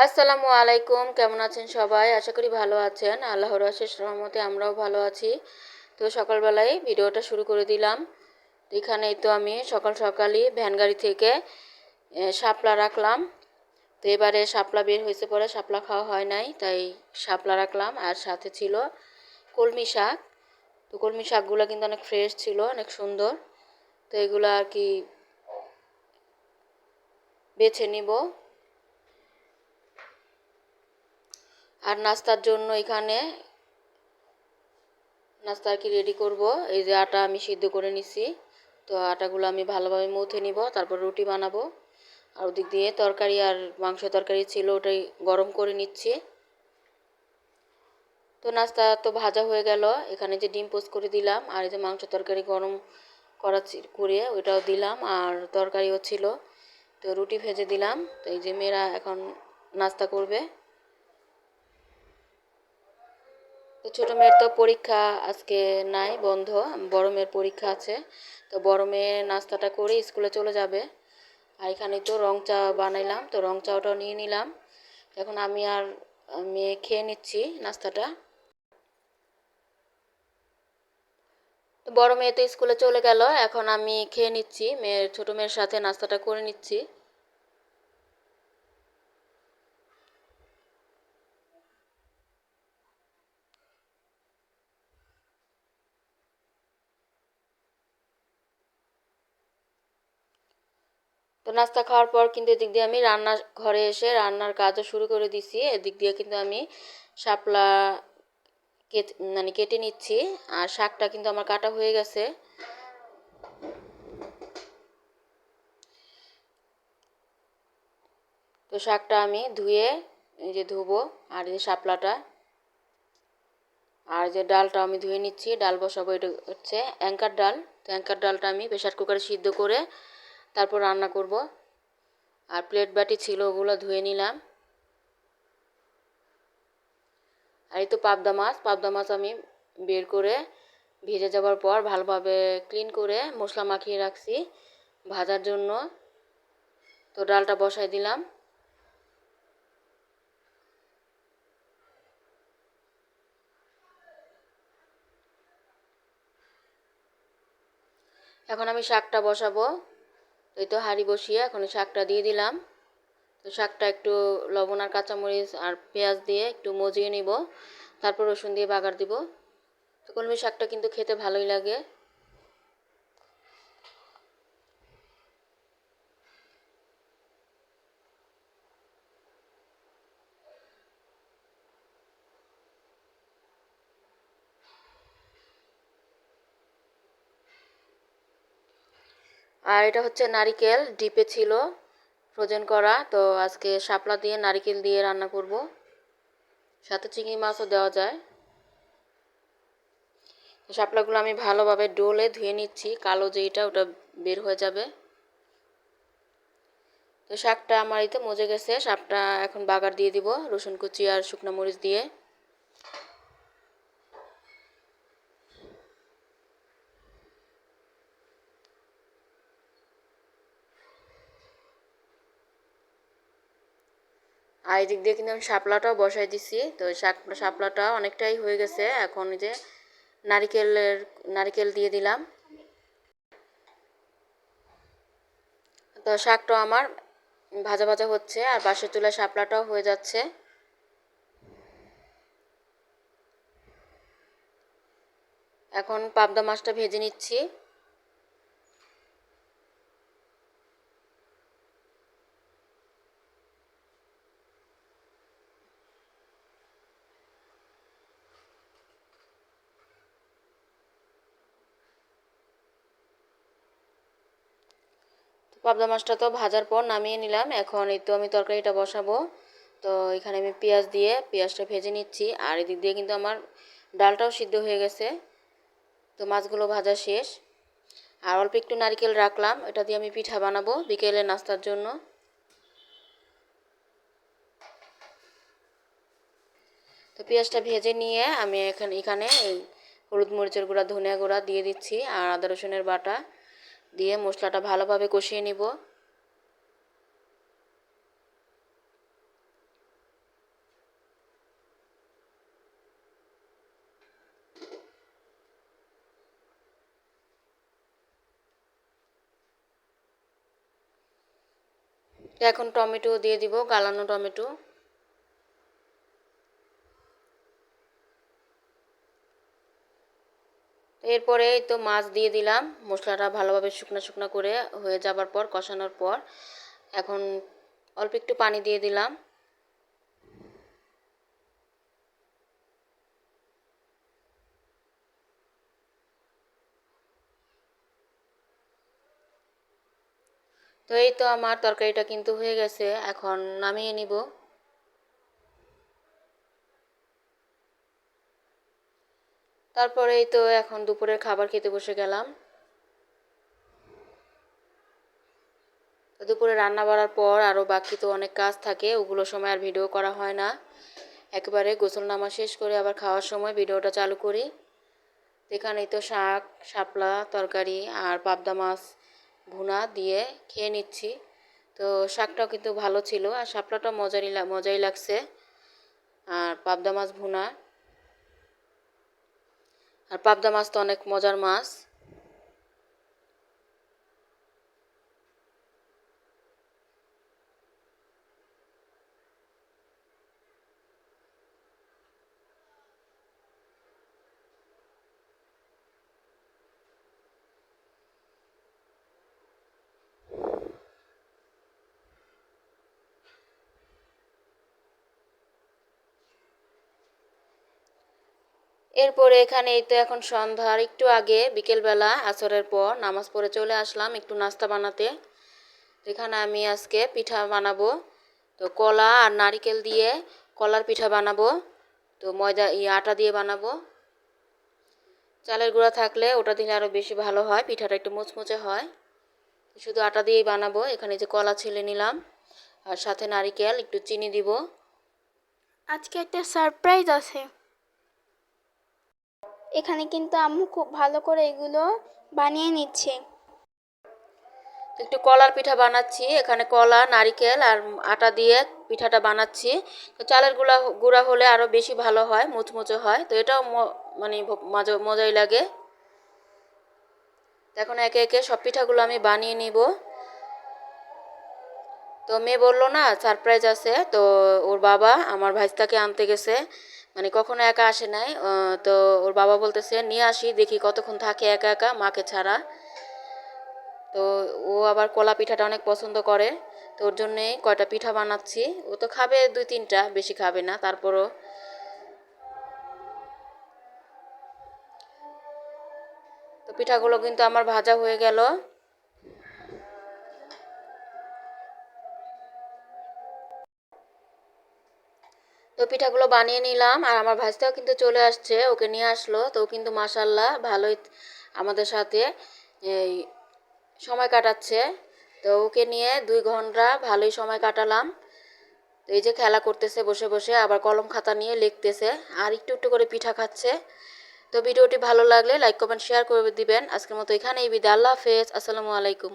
আসসালামু আলাইকুম, কেমন আছেন সবাই? আশা করি ভালো আছেন। আল্লাহর অশেষ রহমতে আমরাও ভালো আছি। তো সকালবেলায় ভিডিওটা শুরু করে দিলাম। এখানেই তো আমি সকাল সকালই ভ্যান গাড়ি থেকে শাপলা রাখলাম। তো এবারে শাপলা বের হয়েছে, পরে শাপলা খাওয়া হয় নাই, তাই শাপলা রাখলাম। আর সাথে ছিল কলমি শাক। তো কলমি শাকগুলো কিন্তু অনেক ফ্রেশ ছিল, অনেক সুন্দর। তো এগুলো আর কি বেছে নিব। আর নাস্তার জন্য এখানে নাস্তা আর কি রেডি করব। এই যে আটা আমি সিদ্ধ করে নিছি, তো আটাগুলো আমি ভালোভাবে মথে নিব, তারপর রুটি বানাবো। আর ওদিক দিয়ে তরকারি আর মাংস তরকারি ছিল, ওটাই গরম করে নিচ্ছি। তো নাস্তা তো ভাজা হয়ে গেল। এখানে যে ডিম পোস্ট করে দিলাম, আর এই যে মাংস তরকারি গরম করে ওইটাও দিলাম, আর তরকারিও ছিল। তো রুটি ভেজে দিলাম। তো এই যে মেয়েরা এখন নাস্তা করবে। তো ছোটো মেয়ের তো পরীক্ষা আজকে নাই, বন্ধ। বড় মেয়ের পরীক্ষা আছে। তো বড় মেয়ে নাস্তাটা করে স্কুলে চলে যাবে। আর এখানে তো রং চা বানাইলাম, তো রং চাটাও নিয়ে নিলাম। এখন আমি আর মেয়ে খেয়ে নিচ্ছি নাস্তাটা। তো বড় মেয়ে তো স্কুলে চলে গেল, এখন আমি খেয়ে নিচ্ছি, ছোটো মেয়ের সাথে নাস্তাটা করে নিচ্ছি। তো নাস্তা খাওয়ার পর কিন্তু এদিক দিয়ে আমি রান্নার ঘরে এসে রান্নার কাজও শুরু করে দিছি। এদিক দিয়ে কিন্তু আমি শাপলা কেটে নিচ্ছি। আর শাকটা কিন্তু আমার কাটা হয়ে গেছে। তো শাকটা আমি ধুয়ে এই যে ধুবো। আর এই যে শাপলাটা আর যে ডালটা আমি ধুয়ে নিচ্ছি, ডাল বসাবো। এটা হচ্ছে অ্যাঙ্কার ডাল। তো অ্যাঙ্কার ডালটা আমি প্রেসার কুকারে সিদ্ধ করে তারপর রান্না করব। আর প্লেট বাটি ছিল, ওগুলো ধুয়ে নিলাম। আর এই তো পাবদা মাছ আমি বের করে ভেজে যাওয়ার পর ভালোভাবে ক্লিন করে মশলা মাখিয়ে রাখছি ভাজার জন্য। তো ডালটা বসাই দিলাম। এখন আমি শাকটা বসাবো। এই তো হাঁড়ি বসিয়ে এখন শাকটা দিয়ে দিলাম। তো শাকটা একটু লবণ আর কাঁচামরিচ আর পেঁয়াজ দিয়ে একটু মজিয়ে নিব, তারপর রসুন দিয়ে বাগার দিব। তো কলমি শাকটা কিন্তু খেতে ভালোই লাগে। আর এটা হচ্ছে নারিকেল ডিপে ছিল ফ্রোজেন করা। তো আজকে শাপলা দিয়ে নারিকেল দিয়ে রান্না করব, সাথে চিংড়ি মাছও দেওয়া যায়। শাপলাগুলো আমি ভালোভাবে ডোলে ধুয়ে নিচ্ছি, কালো যেটা ওটা বের হয়ে যাবে। তো শাকটা আমার এই তো মজে গেছে। শাকটা এখন বাগার দিয়ে দিব রসুন কুচি আর শুকনো মরিচ দিয়ে। আর এই দিক দিয়ে কিন্তু আমি শাপলাটাও বসাই দিছি। তো শাপলাটা অনেকটাই হয়ে গেছে। এখন এই যে নারিকেল দিয়ে দিলাম। তো শাকটা আমার ভাজা ভাজা হচ্ছে, আর পাশের চুলায় শাপলাটাও হয়ে যাচ্ছে। এখন পাবদা মাছটা ভেজে নিচ্ছি। পাবদা মাছটা তো ভাজার পর নামিয়ে নিলাম। এখন এই তো আমি তরকারিটা বসাবো। তো এখানে আমি পেঁয়াজটা ভেজে নিচ্ছি। আর এদিক দিয়ে কিন্তু আমার ডালটাও সিদ্ধ হয়ে গেছে। তো মাছগুলো ভাজা শেষ। আর অল্প একটু নারকেল রাখলাম, এটা দিয়ে আমি পিঠা বানাবো বিকেলে নাস্তার জন্য। তো পেঁয়াজটা ভেজে নিয়ে আমি এখানে এই হলুদ মরিচের গুঁড়া, ধনিয়া গুঁড়া দিয়ে দিচ্ছি আর আদা রসুনের বাটা দিয়ে মশলাটা ভালোভাবে কষিয়ে নিব। এখন টমেটো দিয়ে দিব, গালানো টমেটো। এরপরে তো মাছ দিয়ে দিলাম, মশলাটা ভালোভাবে শুকনো শুকনো করে হয়ে যাবার পর, কষানোর পর এখন অল্প একটু পানি দিয়ে দিলাম। তো এই তো আমার তরকারিটা কিন্তু হয়ে গেছে, এখন নামিয়ে নিব। তারপরে এই তো এখন দুপুরের খাবার খেতে বসে গেলাম। দুপুরে রান্না বাড়ার পর আরও বাকি তো অনেক কাজ থাকে, ওগুলো সময় আর ভিডিও করা হয় না। একেবারে গোসল নামা শেষ করে আবার খাওয়ার সময় ভিডিওটা চালু করি। এখানেই তো শাক, শাপলা তরকারি আর পাবদা মাছ ভুনা দিয়ে খেয়ে নিচ্ছি। তো শাকটাও কিন্তু ভালো ছিল আর শাপলাটাও মজাই লাগছে। আর পাবদা মাছ ভুনা, আর পাবদা মাছ তো অনেক মজার মাছ। এরপরে এখানে এই তো এখন সন্ধ্যার একটু আগে, বিকেলবেলা আসরের পর নামাজ পড়ে চলে আসলাম একটু নাস্তা বানাতে। এখানে আমি আজকে পিঠা বানাবো। তো কলা আর নারিকেল দিয়ে কলার পিঠা বানাবো। তো আটা দিয়ে বানাবো। চালের গুঁড়া থাকলে ওটা দিলে আরও বেশি ভালো হয়, পিঠাটা একটু মুচমুচে হয়। শুধু আটা দিয়েই বানাবো। এখানে যে কলা ছিলে নিলাম আর সাথে নারিকেল, একটু চিনি দিব। আজকে একটা সারপ্রাইজ আছে। এখানে কিন্তু আম্মু খুব ভালো করে এগুলো বানিয়ে নিচ্ছে। একটু কলার পিঠা বানাচ্ছি, এখানে কলা, নারিকেল আর আটা দিয়ে পিঠাটা বানাচ্ছি। তো চালের গুঁড়া হলে আরও বেশি ভালো হয়, মুচমুচে হয়। তো এটাও মানে মজাই লাগে। এখন একে একে সব পিঠাগুলো আমি বানিয়ে নিব। তো মেয়ে বললো না সারপ্রাইজ আছে, তো ওর বাবা আমার ভাইস্তাকে আনতে গেছে, মানে কখনো একা আসে নাই। তো ওর বাবা বলতেছে নিয়ে আসি, দেখি কতক্ষণ থাকে একা একা মাকে ছাড়া। তো ও আবার কলা পিঠাটা অনেক পছন্দ করে, তো ওর জন্যে কয়টা পিঠা বানাচ্ছি। ও তো খাবে 2-3টা, বেশি খাবে না। তারপরও তো পিঠাগুলো কিন্তু আমার ভাজা হয়ে গেল। তো পিঠাগুলো বানিয়ে নিলাম আর আমার ভাইস্তাও কিন্তু চলে আসছে, ওকে নিয়ে আসলো। তো ও কিন্তু মাশাল্লাহ ভালোই আমাদের সাথে এই সময় কাটাচ্ছে। তো ওকে নিয়ে 2 ঘন্টা ভালোই সময় কাটালাম। তো এই যে খেলা করতেছে বসে বসে, আবার কলম খাতা নিয়ে লিখতেছে আর একটু একটু করে পিঠা খাচ্ছে। তো ভিডিওটি ভালো লাগলে লাইক কমেন্ট শেয়ার করে দিবেন। আজকের মতো এখানেই বিদায়। আল্লাহ হাফেজ। আসসালামু আলাইকুম।